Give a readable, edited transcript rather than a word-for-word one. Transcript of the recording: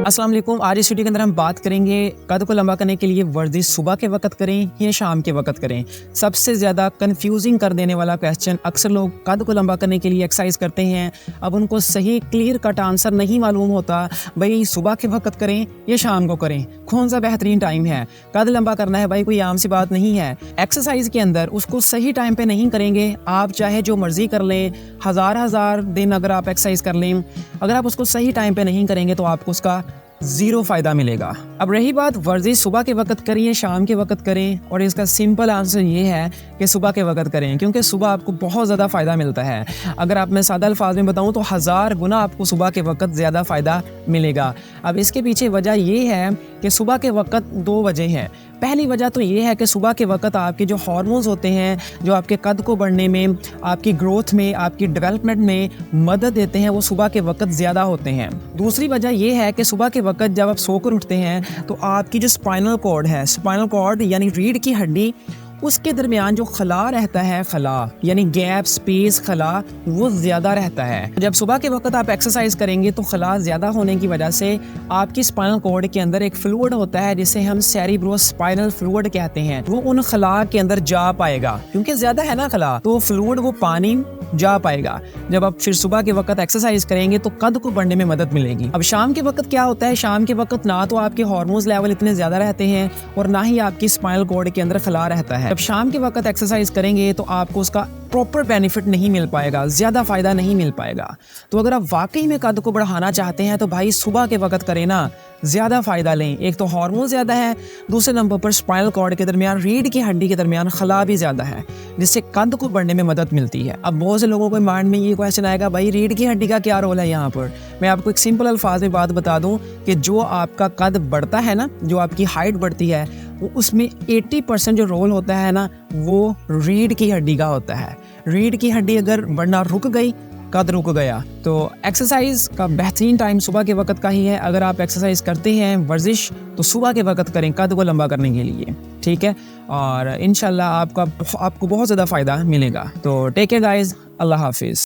अस्सलाम वालेकुम। आज इस वीडियो के अंदर हम बात करेंगे कद को लंबा करने के लिए वर्जिश सुबह के वक्त करें या शाम के वक्त करें। सबसे ज़्यादा कंफ्यूजिंग कर देने वाला क्वेश्चन, अक्सर लोग कद को लंबा करने के लिए एक्सरसाइज करते हैं, अब उनको सही क्लियर कट आंसर नहीं मालूम होता भाई सुबह के वक्त करें या शाम को करें, कौन सा बेहतरीन टाइम है। कद लंबा करना है भाई, कोई आम सी बात नहीं है। एक्सरसाइज के अंदर उसको सही टाइम पे नहीं करेंगे, आप चाहे जो मर्जी कर लें, हज़ार दिन अगर आप एक्सरसाइज कर लें, अगर आप उसको सही टाइम पे नहीं करेंगे तो आपको उसका ज़ीरो फ़ायदा मिलेगा। अब रही बात वर्जिश सुबह के वक्त करें या शाम के वक्त करें, और इसका सिंपल आंसर ये है कि सुबह के वक्त करें, क्योंकि सुबह आपको बहुत ज़्यादा फ़ायदा मिलता है। अगर आप मैं सादा अल्फाज में बताऊं तो 1000 गुना आपको सुबह के वक्त ज़्यादा फ़ायदा मिलेगा। अब इसके पीछे वजह ये है कि सुबह के वक्त दो वजह हैं। पहली वजह तो ये है कि सुबह के वक्त आपके जो हार्मोन्स होते हैं, जो आपके कद को बढ़ने में, आपकी ग्रोथ में, आपकी डेवलपमेंट में मदद देते हैं, वो सुबह के वक्त ज़्यादा होते हैं। दूसरी वजह ये है कि सुबह के वक्त जब आप सोकर उठते हैं तो आपकी जो स्पाइनल कॉर्ड है, स्पाइनल कॉर्ड यानी रीढ़ की हड्डी, उसके दरमियान जो खला रहता है, खला यानी गैप स्पेस खला, वो ज़्यादा रहता है। जब सुबह के वक्त आप एक्सरसाइज करेंगे तो खला ज़्यादा होने की वजह से आपकी स्पाइनल कॉर्ड के अंदर एक फ्लूइड होता है जिसे हम सेरिब्रोस्पाइनल फ्लूइड कहते हैं, वो उन खला के अंदर जा पाएगा, क्योंकि ज़्यादा है ना खला, तो फ्लूइड वो पानी जा पाएगा। जब आप फिर सुबह के वक्त एक्सरसाइज करेंगे तो कद को बढ़ने में मदद मिलेगी। अब शाम के वक्त क्या होता है, शाम के वक्त ना तो आपके हार्मोन्स लेवल इतने ज़्यादा रहते हैं और ना ही आपकी स्पाइनल कॉर्ड के अंदर खला रहता है। जब शाम के वक्त एक्सरसाइज करेंगे तो आपको उसका प्रॉपर बेनिफिट नहीं मिल पाएगा, ज़्यादा फ़ायदा नहीं मिल पाएगा। तो अगर आप वाकई में कद को बढ़ाना चाहते हैं तो भाई सुबह के वक्त करें ना, ज़्यादा फ़ायदा लें। एक तो हार्मोन ज़्यादा है, दूसरे नंबर पर स्पाइनल कॉर्ड के दरमियान, रीढ़ की हड्डी के दरमियान खला भी ज़्यादा है, जिससे कद को बढ़ने में मदद मिलती है। अब बहुत से लोगों को माइंड में ये क्वेश्चन आएगा, भाई रीढ़ की हड्डी का क्या रोल है यहाँ पर। मैं आपको एक सिंपल अल्फाज में बात बता दूँ कि जो आपका कद बढ़ता है ना, जो आपकी हाइट बढ़ती है, वो उसमें 80% जो रोल होता है ना, वो रीढ़ की हड्डी का होता है। रीढ़ की हड्डी अगर बढ़ना रुक गई, कद रुक गया। तो एक्सरसाइज का बेहतरीन टाइम सुबह के वक्त का ही है। अगर आप एक्सरसाइज करते हैं वर्जिश तो सुबह के वक्त करें कद को लंबा करने के लिए, ठीक है, और इंशाल्लाह आपको बहुत ज़्यादा फ़ायदा मिलेगा। तो टेक केयर गाइस, अल्लाह हाफिज़।